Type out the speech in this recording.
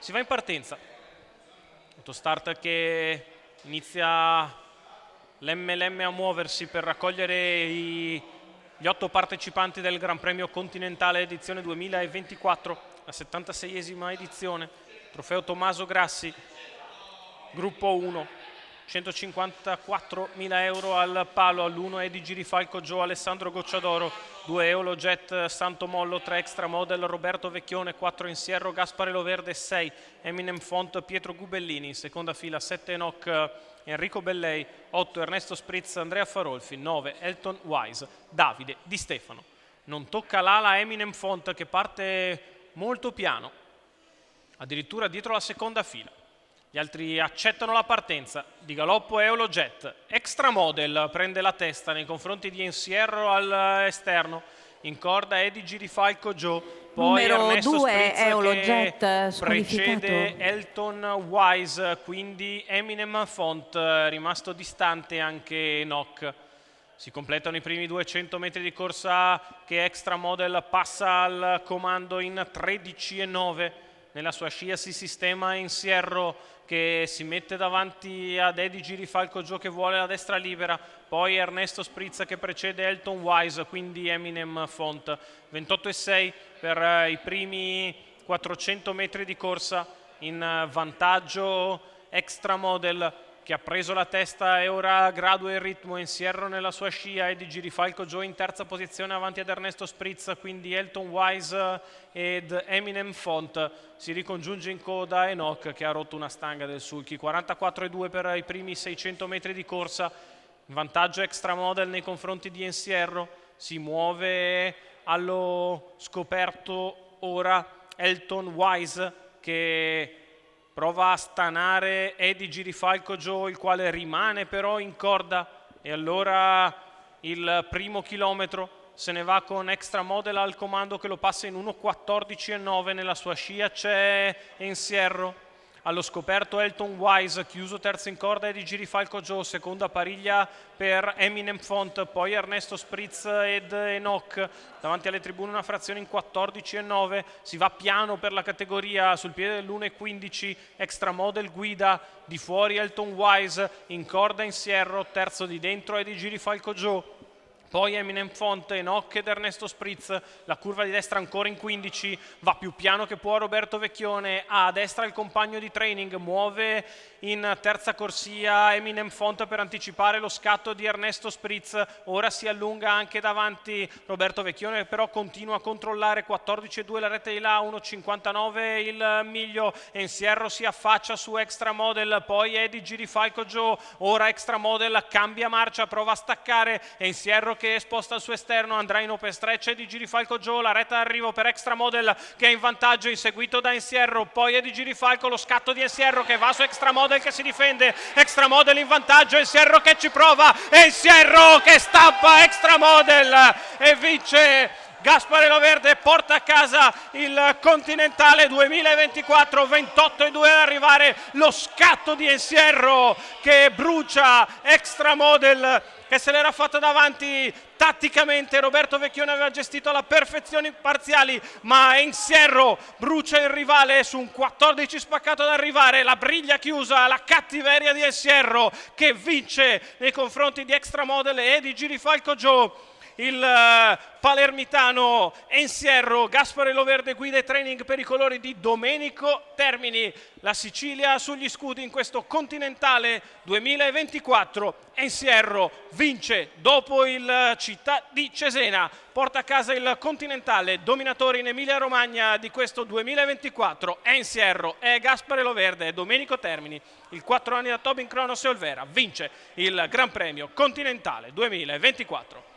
Si va in partenza. Autostart che inizia l'MLM a muoversi per raccogliere gli 8 partecipanti del Gran Premio Continentale edizione 2024, la 76esima edizione. Trofeo Tommaso Grassi, gruppo 1, 154.000 euro al palo, all'1 Eddie Girifalco Joe Alessandro Gocciadoro, 2 Eolojet Santo Mollo, 3 Extra Model Roberto Vecchione, 4 Insierro Gaspare Loverde, 6 Eminem Font Pietro Gubellini, in seconda fila 7 Enoch Enrico Bellei, 8 Ernesto Spritz Andrea Farolfi, 9 Elton Wise Davide Di Stefano. Non tocca l'ala Eminem Font che parte molto piano, addirittura dietro la seconda fila. Gli altri accettano la partenza. Di galoppo Eolojet. Extra Model prende la testa nei confronti di Insierro all'esterno. In corda Eddie Girifalco Joe. Poi Numero Ernesto 2 Spritz Eolojet che squalificato. precede Elton Wise, quindi Eminem Font rimasto distante anche Enoch. Si completano i primi 200 metri di corsa che Extra Model passa al comando in 13,9. Nella sua scia si sistema Insierro che si mette davanti ad Eddie Girifalco Joe che vuole la destra libera, poi Ernesto Spritz che precede Elton Wise, quindi Eminem Font. 28,6 per i primi 400 metri di corsa, in vantaggio Extra Model che ha preso la testa e ora gradua il ritmo. Insierro nella sua scia, Eddie Girifalco Joe in terza posizione avanti ad Ernesto Spritz, quindi Elton Wise ed Eminem Font. Si ricongiunge in coda Enoch che ha rotto una stanga del sulky. 44,2 per i primi 600 metri di corsa, in vantaggio Extra Model nei confronti di Insierro. Si muove allo scoperto ora Elton Wise che prova a stanare Eddie Girifalco Joe, il quale rimane però in corda, e allora il primo chilometro se ne va con Extra Model al comando che lo passa in 1,14,9. Nella sua scia c'è Insierro. Allo scoperto Elton Wise, chiuso terzo in corda Eddie Girifalco Joe, seconda pariglia per Eminem Font, poi Ernesto Spritz ed Enoch. Davanti alle tribune una frazione in 14,9, si va piano per la categoria sul piede dell'1,15, Extra Model guida, di fuori Elton Wise, in corda Insierro, terzo di dentro Eddie Girifalco Joe. Poi Eminem Font, Enoch ed Ernesto Spritz, la curva di destra ancora in 15, va più piano che può Roberto Vecchione, ha a destra il compagno di training, muove in terza corsia Eminem Font per anticipare lo scatto di Ernesto Spritz, ora si allunga anche davanti Roberto Vecchione, però continua a controllare. 14,2 la rete di là, 1,59 il miglio, Insierro si affaccia su Extra Model, poi Eddie Girifalco Joe, ora Extra Model cambia marcia, prova a staccare, Insierro che sposta il suo esterno, andrà in open stretch Eddie Girifalco Joe, la retta d'arrivo per Extra Model che è in vantaggio, inseguito da Insierro, poi Eddie Girifalco, lo scatto di Insierro che va su Extra Model che si difende, Extra Model in vantaggio, Insierro che ci prova, e Insierro che stappa Extra Model e vince. Gaspare Loverde porta a casa il Continentale 2024, 28,2 ad arrivare lo scatto di Insierro che brucia Extra Model che se l'era fatta davanti tatticamente. Roberto Vecchione aveva gestito alla perfezione i parziali, ma Insierro brucia il rivale su un 14 spaccato ad arrivare. La briglia chiusa, la cattiveria di Insierro che vince nei confronti di Extra Model e di Girifalco Joe. Il palermitano Insierro, Gaspare Loverde guida e training per i colori di Domenico Termini. La Sicilia sugli scudi in questo Continentale 2024. Insierro vince dopo il Città di Cesena, porta a casa il Continentale, dominatore in Emilia Romagna di questo 2024. Insierro è Gaspare Loverde e Domenico Termini, il 4 anni da Tobin Kronos e Olvera, vince il Gran Premio Continentale 2024.